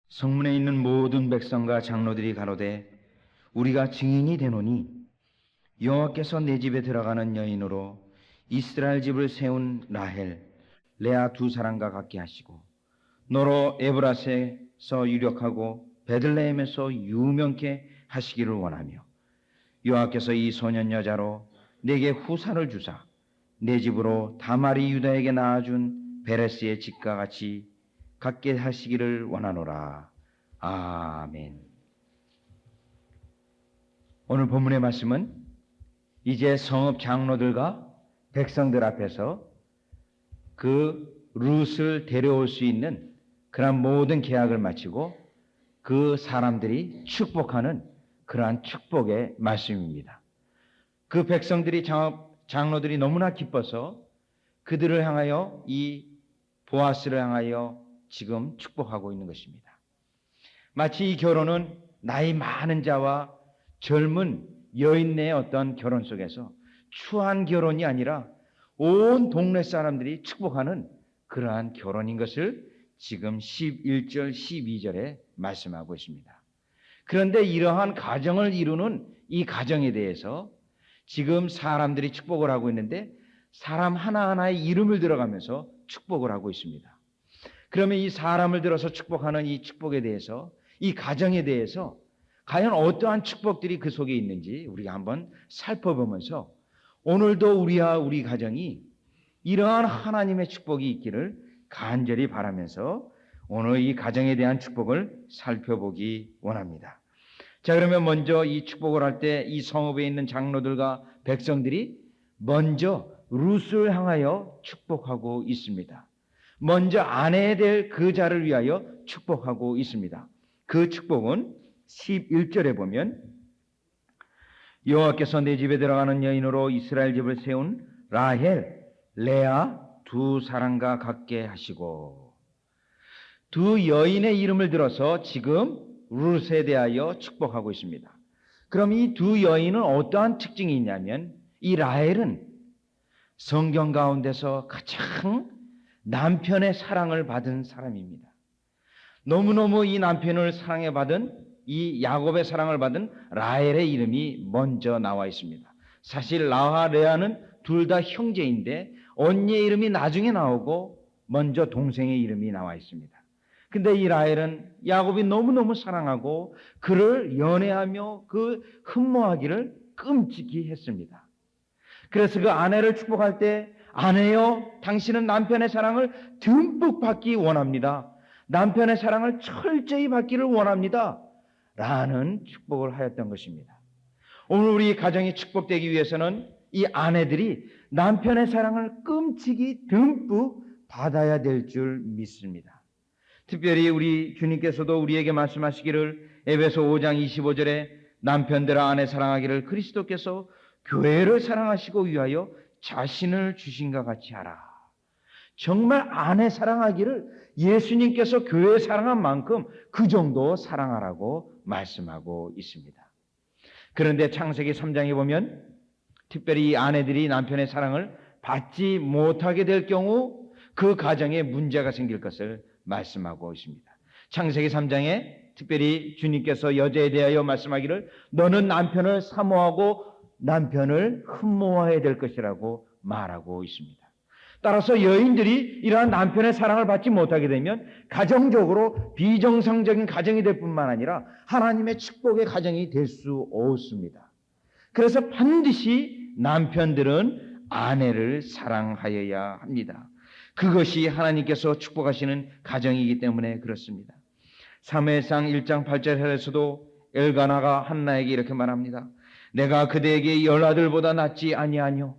성문에 있는 모든 백성과 장로들이 가로되 우리가 증인이 되노니 여호와께서 내 집에 들어가는 여인으로 이스라엘 집을 세운 라헬 레아 두 사람과 같게 하시고 너로 에브라스에서 유력하고 베들레헴에서 유명케 하시기를 원하며 여호와께서 이 소년 여자로 내게 후사를 주사 내 집으로 다말이 유다에게 낳아준 베레스의 집과 같이 갖게 하시기를 원하노라. 아멘. 오늘 본문의 말씀은 이제 성읍 장로들과 백성들 앞에서 그 룻을 데려올 수 있는 그러한 모든 계약을 마치고 그 사람들이 축복하는 그러한 축복의 말씀입니다. 그 백성들이 장로들이 너무나 기뻐서 그들을 향하여 이 보아스를 향하여 지금 축복하고 있는 것입니다. 마치 이 결혼은 나이 많은 자와 젊은 여인의 어떤 결혼 속에서 추한 결혼이 아니라 온 동네 사람들이 축복하는 그러한 결혼인 것을 지금 11절, 12절에 말씀하고 있습니다. 그런데 이러한 가정을 이루는 이 가정에 대해서 지금 사람들이 축복을 하고 있는데 사람 하나하나의 이름을 들어가면서 축복을 하고 있습니다. 그러면 이 사람을 들어서 축복하는 이 축복에 대해서 이 가정에 대해서 과연 어떠한 축복들이 그 속에 있는지 우리가 한번 살펴보면서 오늘도 우리와 우리 가정이 이러한 하나님의 축복이 있기를 간절히 바라면서 오늘 이 가정에 대한 축복을 살펴보기 원합니다. 자, 그러면 먼저 이 축복을 할 때 이 성읍에 있는 장로들과 백성들이 먼저 룻을 향하여 축복하고 있습니다. 먼저 아내에 될 그 자를 위하여 축복하고 있습니다. 그 축복은 11절에 보면 여호와께서 내 집에 들어가는 여인으로 이스라엘 집을 세운 라헬, 레아 두 사람과 같게 하시고 두 여인의 이름을 들어서 지금 룻에 대하여 축복하고 있습니다. 그럼 이 두 여인은 어떠한 특징이 있냐면 이 라헬은 성경 가운데서 가장 남편의 사랑을 받은 사람입니다. 너무너무 이 남편을 사랑해받은 이 야곱의 사랑을 받은 라헬의 이름이 먼저 나와 있습니다. 사실 라와 레아는 둘 다 형제인데 언니의 이름이 나중에 나오고 먼저 동생의 이름이 나와 있습니다. 근데 이 라헬은 야곱이 너무너무 사랑하고 그를 연애하며 그 흠모하기를 끔찍히 했습니다. 그래서 그 아내를 축복할 때 아내여 당신은 남편의 사랑을 듬뿍 받기 원합니다. 남편의 사랑을 철저히 받기를 원합니다. 라는 축복을 하였던 것입니다. 오늘 우리 가정이 축복되기 위해서는 이 아내들이 남편의 사랑을 끔찍이 듬뿍 받아야 될 줄 믿습니다. 특별히 우리 주님께서도 우리에게 말씀하시기를 에베소 5장 25절에 남편들아 아내 사랑하기를 그리스도께서 교회를 사랑하시고 위하여 자신을 주신 것 같이 하라. 정말 아내 사랑하기를 예수님께서 교회 사랑한 만큼 그 정도 사랑하라고 말씀하고 있습니다. 그런데 창세기 3장에 보면 특별히 이 아내들이 남편의 사랑을 받지 못하게 될 경우 그 가정에 문제가 생길 것을 말씀하고 있습니다. 창세기 3장에 특별히 주님께서 여자에 대하여 말씀하기를 너는 남편을 사모하고 남편을 흠모해야 될 것이라고 말하고 있습니다. 따라서 여인들이 이러한 남편의 사랑을 받지 못하게 되면 가정적으로 비정상적인 가정이 될 뿐만 아니라 하나님의 축복의 가정이 될 수 없습니다. 그래서 반드시 남편들은 아내를 사랑하여야 합니다. 그것이 하나님께서 축복하시는 가정이기 때문에 그렇습니다. 사무엘상 1장 8절에서도 엘가나가 한나에게 이렇게 말합니다. 내가 그대에게 10아들보다 낫지 아니하뇨.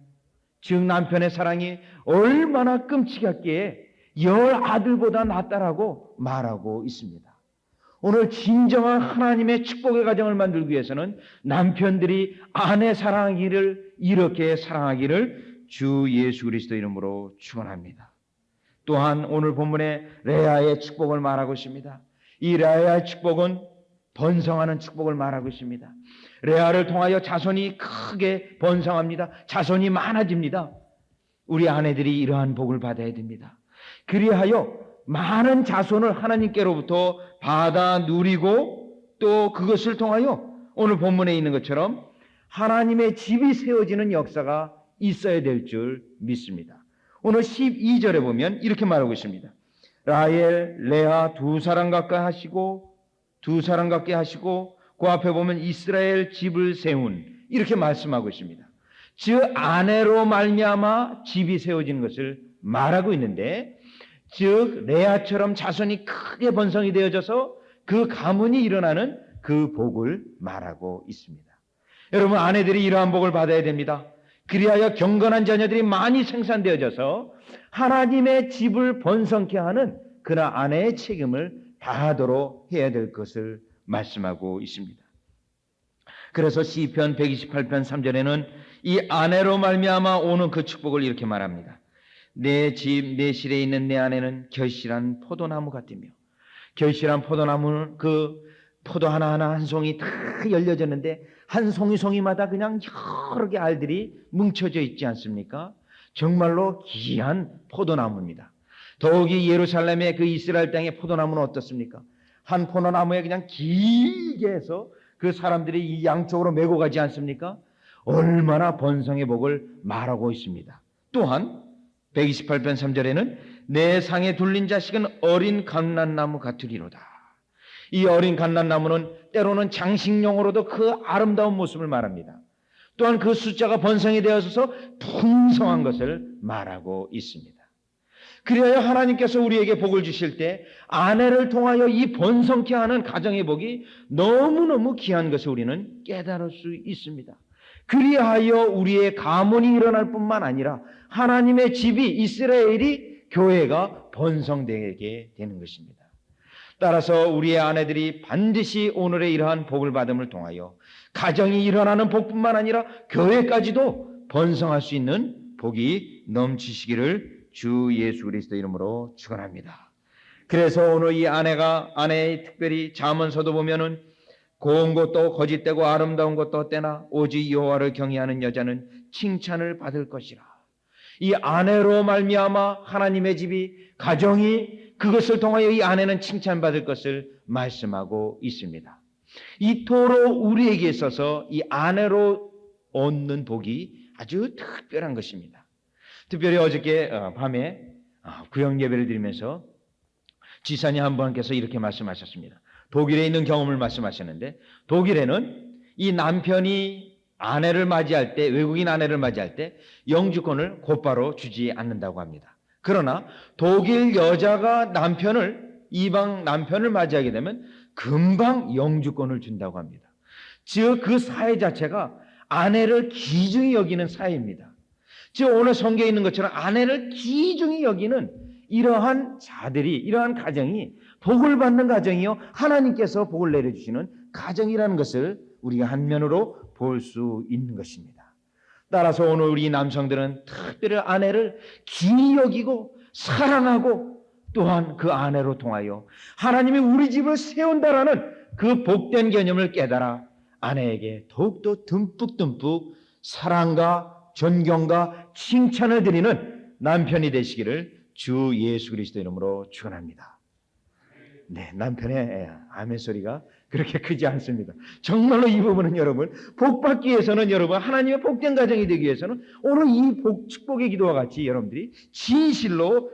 즉 남편의 사랑이 얼마나 끔찍했기에 10아들보다 낫다라고 말하고 있습니다. 오늘 진정한 하나님의 축복의 가정을 만들기 위해서는 남편들이 아내 사랑하기를 이렇게 사랑하기를 주 예수 그리스도 이름으로 축원합니다. 또한 오늘 본문에 레아의 축복을 말하고 있습니다. 이 레아의 축복은 번성하는 축복을 말하고 있습니다. 레아를 통하여 자손이 크게 번성합니다. 자손이 많아집니다. 우리 아내들이 이러한 복을 받아야 됩니다. 그리하여 많은 자손을 하나님께로부터 받아 누리고 또 그것을 통하여 오늘 본문에 있는 것처럼 하나님의 집이 세워지는 역사가 있어야 될 줄 믿습니다. 오늘 12절에 보면 이렇게 말하고 있습니다. 라헬, 레아 두 사람 갖게 하시고 그 앞에 보면 이스라엘 집을 세운 이렇게 말씀하고 있습니다. 즉 아내로 말미암아 집이 세워지는 것을 말하고 있는데, 즉 레아처럼 자손이 크게 번성이 되어져서 그 가문이 일어나는 그 복을 말하고 있습니다. 여러분, 아내들이 이러한 복을 받아야 됩니다. 그리하여 경건한 자녀들이 많이 생산되어져서 하나님의 집을 번성케 하는 그나 아내의 책임을 다하도록 해야 될 것을 말씀하고 있습니다. 그래서 시편 128편 3절에는 이 아내로 말미암아 오는 그 축복을 이렇게 말합니다. 내 집 내 실에 있는 내 아내는 결실한 포도나무 같으며, 결실한 포도나무는 그 포도 하나하나 한 송이 다 열려졌는데 한 송이송이마다 그냥 여러 개 알들이 뭉쳐져 있지 않습니까? 정말로 귀한 포도나무입니다. 더욱이 예루살렘의 그 이스라엘 땅의 포도나무는 어떻습니까? 한 포도나무에 그냥 길게 해서 그 사람들이 이 양쪽으로 메고 가지 않습니까? 얼마나 번성의 복을 말하고 있습니다. 또한 128편 3절에는 내 상에 둘린 자식은 어린 감람나무 같으리로다. 이 어린 감람나무는 때로는 장식용으로도 그 아름다운 모습을 말합니다. 또한 그 숫자가 번성이 되어서 풍성한 것을 말하고 있습니다. 그리하여 하나님께서 우리에게 복을 주실 때 아내를 통하여 이 번성케 하는 가정의 복이 너무너무 귀한 것을 우리는 깨달을 수 있습니다. 그리하여 우리의 가문이 일어날 뿐만 아니라 하나님의 집이 이스라엘이 교회가 번성되게 되는 것입니다. 따라서 우리의 아내들이 반드시 오늘의 이러한 복을 받음을 통하여 가정이 일어나는 복뿐만 아니라 교회까지도 번성할 수 있는 복이 넘치시기를 주 예수 그리스도 이름으로 축원합니다. 그래서 오늘 이 아내의 특별히 잠언서도 보면은 고운 것도 거짓되고 아름다운 것도 헛되나 오직 여호와를 경외하는 여자는 칭찬을 받을 것이라. 이 아내로 말미암아 하나님의 집이 가정이 그것을 통하여 이 아내는 칭찬받을 것을 말씀하고 있습니다. 이토록 우리에게 있어서 이 아내로 얻는 복이 아주 특별한 것입니다. 특별히 어저께 밤에 구역 예배를 드리면서 지사님 한 분께서 이렇게 말씀하셨습니다. 독일에 있는 경험을 말씀하셨는데, 독일에는 이 남편이 아내를 맞이할 때, 외국인 아내를 맞이할 때 영주권을 곧바로 주지 않는다고 합니다. 그러나 독일 여자가 이방 남편을 맞이하게 되면 금방 영주권을 준다고 합니다. 즉 그 사회 자체가 아내를 귀중히 여기는 사회입니다. 즉 오늘 성경에 있는 것처럼 아내를 귀중히 여기는 이러한 자들이, 이러한 가정이 복을 받는 가정이요 하나님께서 복을 내려주시는 가정이라는 것을 우리가 한면으로 볼 수 있는 것입니다. 따라서 오늘 우리 남성들은 특별히 아내를 귀히 여기고 사랑하고 또한 그 아내로 통하여 하나님이 우리 집을 세운다라는 그 복된 개념을 깨달아 아내에게 더욱더 듬뿍듬뿍 사랑과 존경과 칭찬을 드리는 남편이 되시기를 주 예수 그리스도 이름으로 축원합니다. 네, 남편의 아멘 소리가 그렇게 크지 않습니다. 정말로 이 부분은 여러분 복받기 위해서는, 여러분 하나님의 복된 가정이 되기 위해서는 오늘 이 축복의 기도와 같이 여러분들이 진실로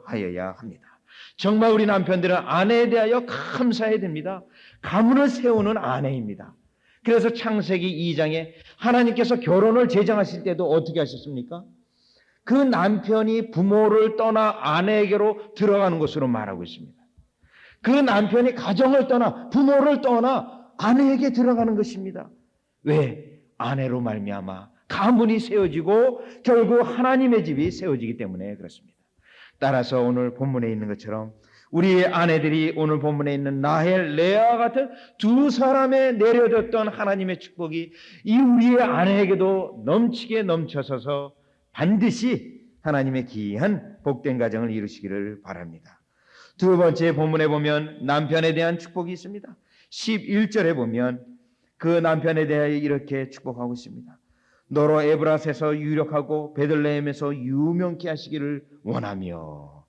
하여야 합니다. 정말 우리 남편들은 아내에 대하여 감사해야 됩니다. 가문을 세우는 아내입니다. 그래서 창세기 2장에 하나님께서 결혼을 제정하실 때도 어떻게 하셨습니까? 그 남편이 부모를 떠나 아내에게로 들어가는 것으로 말하고 있습니다. 그 남편이 가정을 떠나 부모를 떠나 아내에게 들어가는 것입니다. 왜? 아내로 말미암아 가문이 세워지고 결국 하나님의 집이 세워지기 때문에 그렇습니다. 따라서 오늘 본문에 있는 것처럼 우리의 아내들이 오늘 본문에 있는 라헬, 레아 같은 두 사람에 내려졌던 하나님의 축복이 이 우리의 아내에게도 넘치게 넘쳐서서 반드시 하나님의 귀한 복된 가정을 이루시기를 바랍니다. 두 번째 본문에 보면 남편에 대한 축복이 있습니다. 11절에 보면 그 남편에 대하여 이렇게 축복하고 있습니다. 너로 에브라스에서 유력하고 베들레헴에서 유명케 하시기를 원하며.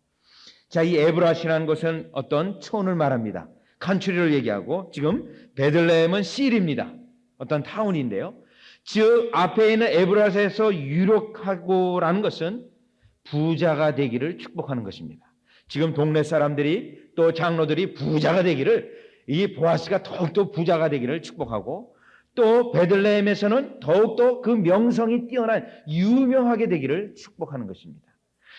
자, 이 에브라시라는 것은 어떤 촌을 말합니다. 칸츄리를 얘기하고, 지금 베들레헴은 실입니다. 어떤 타운인데요. 즉 앞에 있는 에브라시에서 유력하고라는 것은 부자가 되기를 축복하는 것입니다. 지금 동네 사람들이 또 장로들이 부자가 되기를, 이 보아스가 더욱더 부자가 되기를 축복하고, 또 베들레헴에서는 더욱더 그 명성이 뛰어난 유명하게 되기를 축복하는 것입니다.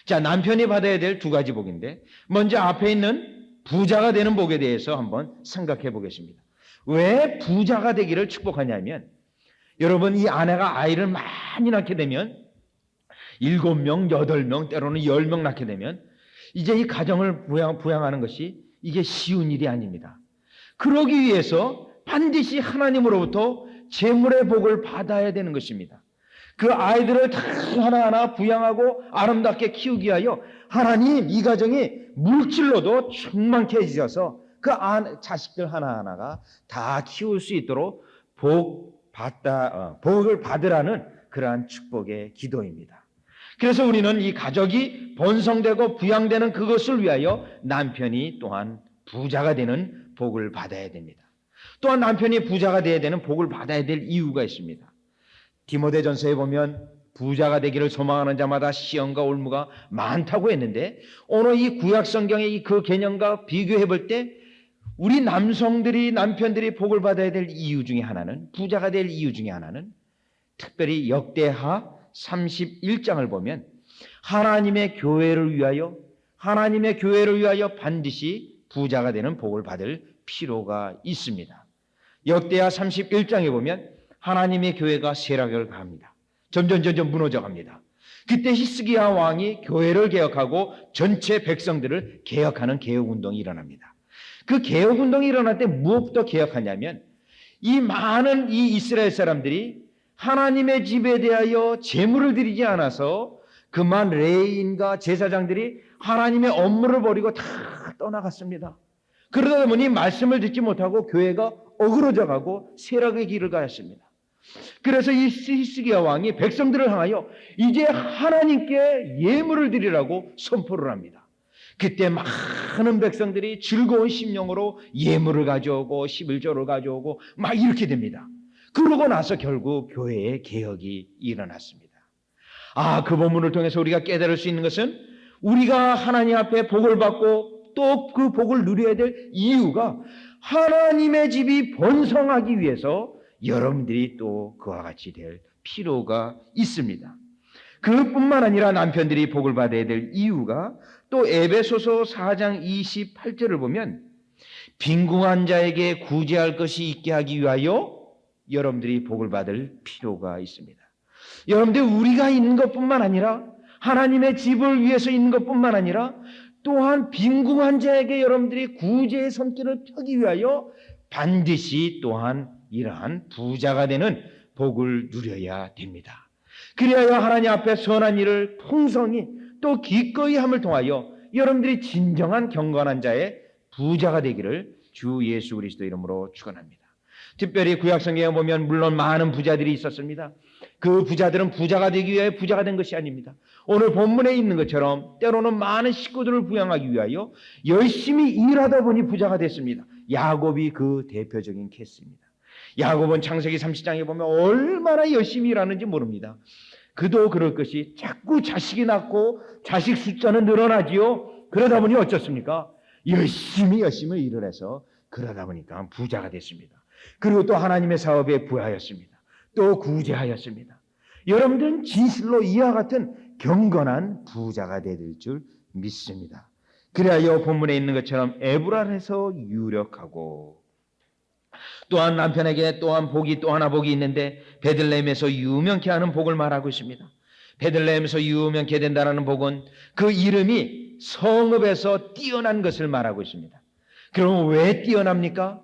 자, 남편이 받아야 될 두 가지 복인데, 먼저 앞에 있는 부자가 되는 복에 대해서 한번 생각해 보겠습니다. 왜 부자가 되기를 축복하냐면, 여러분, 이 아내가 아이를 많이 낳게 되면 7명, 8명, 때로는 10명 낳게 되면 이제 이 가정을 부양하는 것이 이게 쉬운 일이 아닙니다. 그러기 위해서 반드시 하나님으로부터 재물의 복을 받아야 되는 것입니다. 그 아이들을 다 하나하나 부양하고 아름답게 키우기 위하여 하나님 이 가정이 물질로도 충만케 해주셔서 그 자식들 하나하나가 다 키울 수 있도록 복을 받으라는 그러한 축복의 기도입니다. 그래서 우리는 이 가족이 번성되고 부양되는 그것을 위하여 남편이 또한 부자가 되는 복을 받아야 됩니다. 또한 남편이 부자가 되어야 되는 복을 받아야 될 이유가 있습니다. 디모데전서에 보면 부자가 되기를 소망하는 자마다 시험과 올무가 많다고 했는데, 오늘 이 구약 성경의 그 개념과 비교해 볼 때 우리 남편들이 복을 받아야 될 이유 중에 하나는, 부자가 될 이유 중에 하나는 특별히 역대하 31장을 보면 하나님의 교회를 위하여 반드시 부자가 되는 복을 받을 필요가 있습니다. 역대하 31장에 보면 하나님의 교회가 쇠락을 가합니다. 점점 무너져 갑니다. 그때 히스기야 왕이 교회를 개혁하고 전체 백성들을 개혁하는 개혁운동이 일어납니다. 그 개혁운동이 일어날 때 무엇부터 개혁하냐면, 이 많은 이 이스라엘 사람들이 하나님의 집에 대하여 제물을 드리지 않아서 그만 레위인과 제사장들이 하나님의 업무를 버리고 다 떠나갔습니다. 그러다 보니 말씀을 듣지 못하고 교회가 어그러져 가고 쇠락의 길을 가였습니다. 그래서 이 히스기야 왕이 백성들을 향하여 이제 하나님께 예물을 드리라고 선포를 합니다. 그때 많은 백성들이 즐거운 심령으로 예물을 가져오고 11조를 가져오고 막 이렇게 됩니다. 그러고 나서 결국 교회의 개혁이 일어났습니다. 그 본문을 통해서 우리가 깨달을 수 있는 것은, 우리가 하나님 앞에 복을 받고 또 그 복을 누려야 될 이유가 하나님의 집이 번성하기 위해서 여러분들이 또 그와 같이 될 필요가 있습니다. 그뿐만 아니라 남편들이 복을 받아야 될 이유가 또 에베소서 4장 28절을 보면 빈궁한 자에게 구제할 것이 있게 하기 위하여 여러분들이 복을 받을 필요가 있습니다. 여러분들, 우리가 있는 것뿐만 아니라 하나님의 집을 위해서 있는 것뿐만 아니라 또한 빈궁한 자에게 여러분들이 구제의 손길을 펴기 위하여 반드시 또한 이러한 부자가 되는 복을 누려야 됩니다. 그리하여 하나님 앞에 선한 일을 풍성히 또 기꺼이 함을 통하여 여러분들이 진정한 경건한 자의 부자가 되기를 주 예수 그리스도 이름으로 축원합니다. 특별히 구약 성경에 보면 물론 많은 부자들이 있었습니다. 그 부자들은 부자가 되기 위해 부자가 된 것이 아닙니다. 오늘 본문에 있는 것처럼 때로는 많은 식구들을 부양하기 위하여 열심히 일하다 보니 부자가 됐습니다. 야곱이 그 대표적인 케이스입니다. 야곱은 창세기 30장에 보면 얼마나 열심히 일하는지 모릅니다. 그도 그럴 것이 자꾸 자식이 낳고 자식 숫자는 늘어나지요. 그러다 보니 어쩌습니까? 열심히 일을 해서 그러다 보니까 부자가 됐습니다. 그리고 또 하나님의 사업에 부하였습니다. 또 구제하였습니다. 여러분들은 진실로 이와 같은 경건한 부자가 될 줄 믿습니다. 그래야 본문에 있는 것처럼 에브랄에서 유력하고, 또한 남편에게 또한 복이 또 하나 복이 있는데 베들레헴에서 유명케 하는 복을 말하고 있습니다. 베들레헴에서 유명케 된다는 복은 그 이름이 성읍에서 뛰어난 것을 말하고 있습니다. 그럼 왜 뛰어납니까?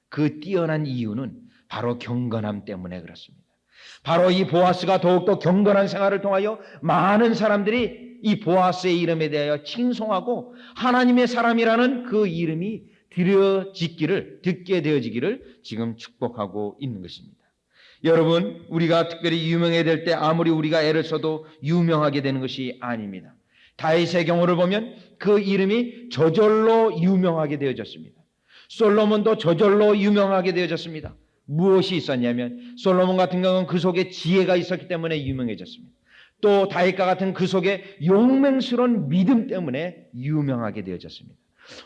그 뛰어난 이유는 바로 경건함 때문에 그렇습니다. 바로 이 보아스가 더욱더 경건한 생활을 통하여 많은 사람들이 이 보아스의 이름에 대하여 칭송하고 하나님의 사람이라는 그 이름이 듣게 되어지기를 지금 축복하고 있는 것입니다. 여러분, 우리가 특별히 유명해야 될 때 아무리 우리가 애를 써도 유명하게 되는 것이 아닙니다. 다윗의 경우를 보면 그 이름이 저절로 유명하게 되어졌습니다. 솔로몬도 저절로 유명하게 되어졌습니다. 무엇이 있었냐면 솔로몬 같은 경우는 그 속에 지혜가 있었기 때문에 유명해졌습니다. 또 다윗과 같은 그 속에 용맹스러운 믿음 때문에 유명하게 되어졌습니다.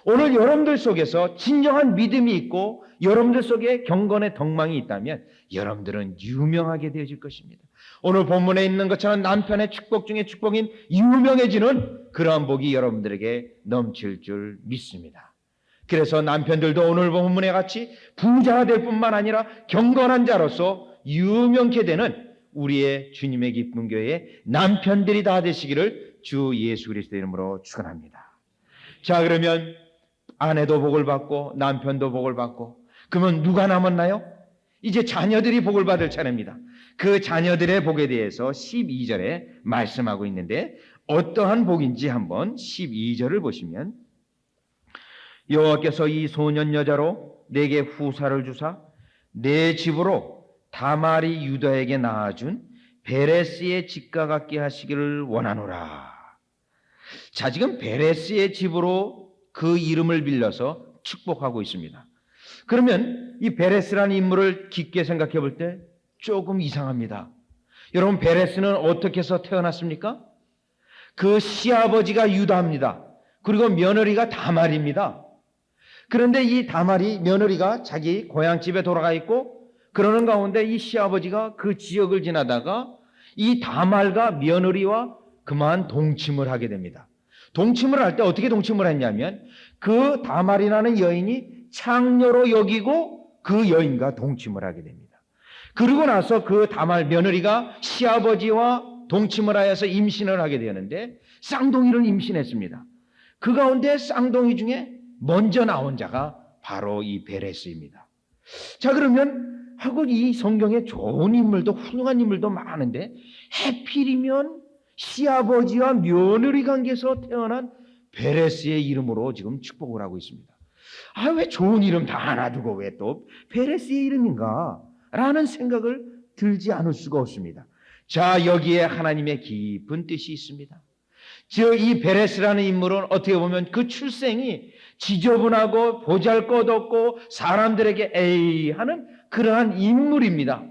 오늘 여러분들 속에서 진정한 믿음이 있고 여러분들 속에 경건의 덕망이 있다면 여러분들은 유명하게 되어질 것입니다. 오늘 본문에 있는 것처럼 남편의 축복 중에 축복인 유명해지는 그러한 복이 여러분들에게 넘칠 줄 믿습니다. 그래서 남편들도 오늘 본문에 같이 부자가 될 뿐만 아니라 경건한 자로서 유명케 되는 우리의 주님의 기쁜 교회의 남편들이 다 되시기를 주 예수 그리스도 이름으로 축원합니다. 자, 그러면 아내도 복을 받고 남편도 복을 받고 그러면 누가 남았나요? 이제 자녀들이 복을 받을 차례입니다. 그 자녀들의 복에 대해서 12절에 말씀하고 있는데 어떠한 복인지 한번 12절을 보시면 여호와께서 이 소년 여자로 내게 후사를 주사 내 집으로 다말이 유다에게 낳아준 베레스의 집과 같게 하시기를 원하노라. 자, 지금 베레스의 집으로 그 이름을 빌려서 축복하고 있습니다. 그러면 이 베레스라는 인물을 깊게 생각해 볼 때 조금 이상합니다. 여러분, 베레스는 어떻게 해서 태어났습니까? 그 시아버지가 유다입니다. 그리고 며느리가 다말입니다. 그런데 이 다말이 며느리가 자기 고향집에 돌아가 있고 그러는 가운데 이 시아버지가 그 지역을 지나다가 이 다말과 며느리와 그만 동침을 하게 됩니다. 동침을 할 때 어떻게 동침을 했냐면 그 다말이라는 여인이 창녀로 여기고 그 여인과 동침을 하게 됩니다. 그러고 나서 그 다말 며느리가 시아버지와 동침을 하여서 임신을 하게 되는데 쌍둥이를 임신했습니다. 그 가운데 쌍둥이 중에 먼저 나온 자가 바로 이 베레스입니다. 자, 그러면 하고 이 성경에 좋은 인물도 훌륭한 인물도 많은데 해필이면 시아버지와 며느리 관계에서 태어난 베레스의 이름으로 지금 축복을 하고 있습니다. 아, 왜 좋은 이름 다 놔두고 왜 또 베레스의 이름인가? 라는 생각을 들지 않을 수가 없습니다. 자, 여기에 하나님의 깊은 뜻이 있습니다. 즉, 이 베레스라는 인물은 어떻게 보면 그 출생이 지저분하고 보잘것없고 사람들에게 에이 하는 그러한 인물입니다.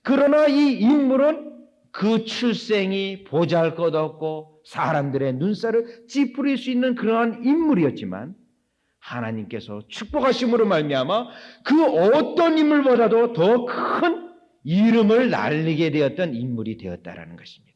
그러나 이 인물은 그 출생이 보잘것없고 사람들의 눈살을 찌푸릴 수 있는 그러한 인물이었지만 하나님께서 축복하심으로 말미암아 그 어떤 인물보다도 더 큰 이름을 날리게 되었던 인물이 되었다라는 것입니다.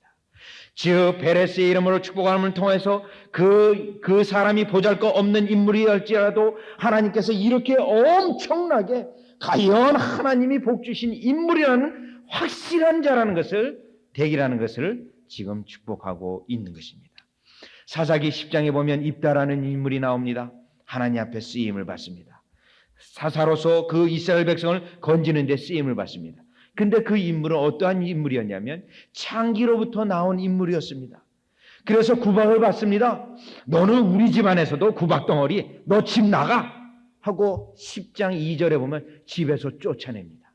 즉 베레스의 이름으로 축복함을 통해서 그 사람이 보잘것없는 인물이었지라도 하나님께서 이렇게 엄청나게 과연 하나님이 복 주신 인물이라는 확실한 자라는 것을 되기라는 것을 지금 축복하고 있는 것입니다. 사사기 10장에 보면 입다라는 인물이 나옵니다. 하나님 앞에 쓰임을 받습니다. 사사로서 그 이스라엘 백성을 건지는 데 쓰임을 받습니다. 근데 그 인물은 어떠한 인물이었냐면 창기로부터 나온 인물이었습니다. 그래서 구박을 받습니다. 너는 우리 집안에서도 구박덩어리, 너 집 나가! 하고 10장 2절에 보면 집에서 쫓아냅니다.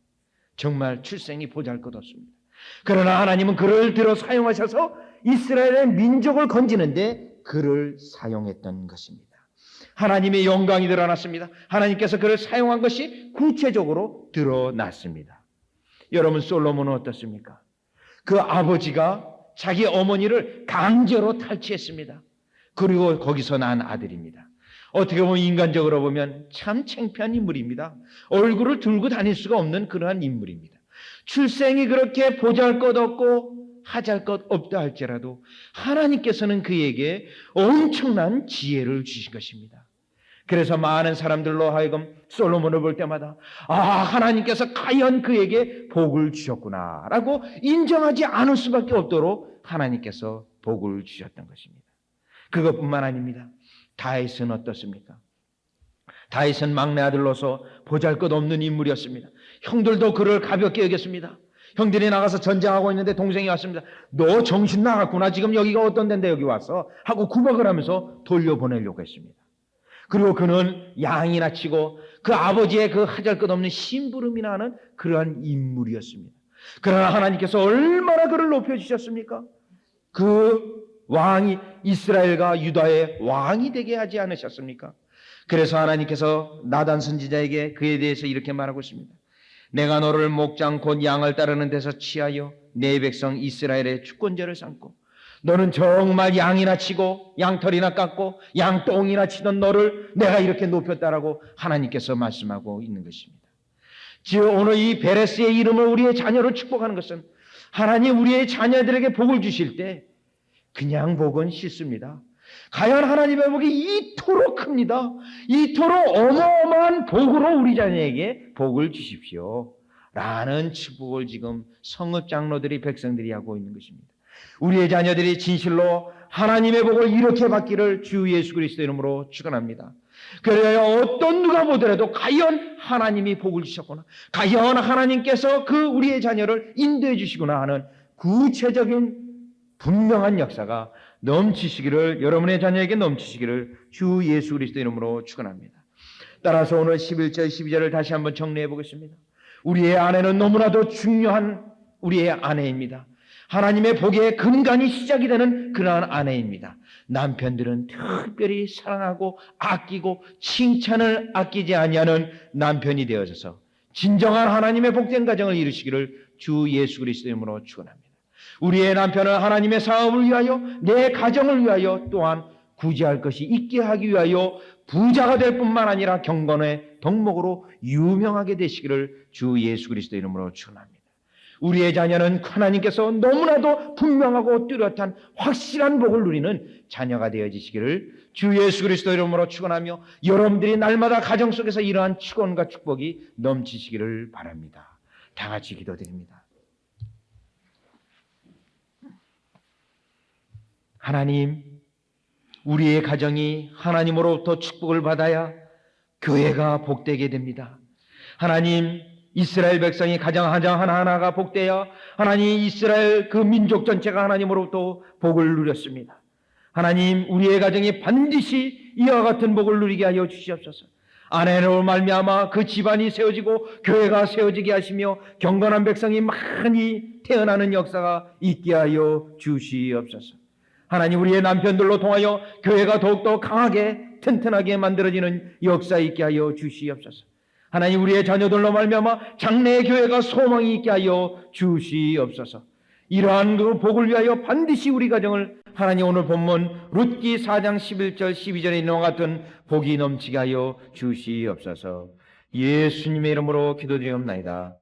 정말 출생이 보잘것없습니다. 그러나 하나님은 그를 들어 사용하셔서 이스라엘의 민족을 건지는데 그를 사용했던 것입니다. 하나님의 영광이 드러났습니다. 하나님께서 그를 사용한 것이 구체적으로 드러났습니다. 여러분, 솔로몬은 어떻습니까? 그 아버지가 자기 어머니를 강제로 탈취했습니다. 그리고 거기서 난 아들입니다. 어떻게 보면 인간적으로 보면 참 창피한 인물입니다. 얼굴을 들고 다닐 수가 없는 그러한 인물입니다. 출생이 그렇게 보잘것없고 하잘것없다 할지라도 하나님께서는 그에게 엄청난 지혜를 주신 것입니다. 그래서 많은 사람들로 하여금 솔로몬을 볼 때마다 하나님께서 과연 그에게 복을 주셨구나 라고 인정하지 않을 수밖에 없도록 하나님께서 복을 주셨던 것입니다. 그것뿐만 아닙니다. 다윗은 어떻습니까? 다윗은 막내 아들로서 보잘것없는 인물이었습니다. 형들도 그를 가볍게 여겼습니다. 형들이 나가서 전쟁하고 있는데 동생이 왔습니다. 너 정신 나갔구나. 지금 여기가 어떤 데인데 여기 왔어? 하고 구박을 하면서 돌려보내려고 했습니다. 그리고 그는 양이나 치고 그 아버지의 그 하잘것없는 심부름이나 하는 그러한 인물이었습니다. 그러나 하나님께서 얼마나 그를 높여주셨습니까? 그 왕이 이스라엘과 유다의 왕이 되게 하지 않으셨습니까? 그래서 하나님께서 나단 선지자에게 그에 대해서 이렇게 말하고 있습니다. 내가 너를 목장 곧 양을 따르는 데서 취하여 내 백성 이스라엘의 주권자를 삼고 너는 정말 양이나 치고 양털이나 깎고 양똥이나 치던 너를 내가 이렇게 높였다라고 하나님께서 말씀하고 있는 것입니다. 즉 오늘 이 베레스의 이름을 우리의 자녀로 축복하는 것은 하나님 우리의 자녀들에게 복을 주실 때 그냥 복은 싫습니다. 과연 하나님의 복이 이토록 큽니다. 이토록 어마어마한 복으로 우리 자녀에게 복을 주십시오 라는 축복을 지금 성읍 장로들이 백성들이 하고 있는 것입니다. 우리의 자녀들이 진실로 하나님의 복을 이렇게 받기를 주 예수 그리스도 이름으로 축원합니다. 그래야 어떤 누가 보더라도 과연 하나님이 복을 주셨구나, 과연 하나님께서 그 우리의 자녀를 인도해 주시구나 하는 구체적인 분명한 역사가 넘치시기를, 여러분의 자녀에게 넘치시기를 주 예수 그리스도 이름으로 축원합니다. 따라서 오늘 11절 12절을 다시 한번 정리해 보겠습니다. 우리의 아내는 너무나도 중요한 우리의 아내입니다. 하나님의 복의 근간이 시작이 되는 그러한 아내입니다. 남편들은 특별히 사랑하고 아끼고 칭찬을 아끼지 아니하는 남편이 되어져서 진정한 하나님의 복된 가정을 이루시기를 주 예수 그리스도 이름으로 축원합니다. 우리의 남편은 하나님의 사업을 위하여, 내 가정을 위하여, 또한 구제할 것이 있게 하기 위하여 부자가 될 뿐만 아니라 경건의 덕목으로 유명하게 되시기를 주 예수 그리스도 이름으로 축원합니다. 우리의 자녀는 하나님께서 너무나도 분명하고 뚜렷한 확실한 복을 누리는 자녀가 되어지시기를 주 예수 그리스도 이름으로 축원하며 여러분들이 날마다 가정 속에서 이러한 축원과 축복이 넘치시기를 바랍니다. 다 같이 기도드립니다. 하나님, 우리의 가정이 하나님으로부터 축복을 받아야 교회가 복되게 됩니다. 하나님, 이스라엘 백성이 가정 하나하나가 복되어 하나님 이스라엘 그 민족 전체가 하나님으로부터 복을 누렸습니다. 하나님, 우리의 가정이 반드시 이와 같은 복을 누리게 하여 주시옵소서. 아내로 말미암아 그 집안이 세워지고 교회가 세워지게 하시며 경건한 백성이 많이 태어나는 역사가 있게 하여 주시옵소서. 하나님, 우리의 남편들로 통하여 교회가 더욱더 강하게 튼튼하게 만들어지는 역사 있게 하여 주시옵소서. 하나님, 우리의 자녀들로 말미암아 장래의 교회가 소망이 있게 하여 주시옵소서. 이러한 그 복을 위하여 반드시 우리 가정을 하나님 오늘 본문 룻기 4장 11절 12절에 있는 것 같은 복이 넘치게 하여 주시옵소서. 예수님의 이름으로 기도드리옵나이다.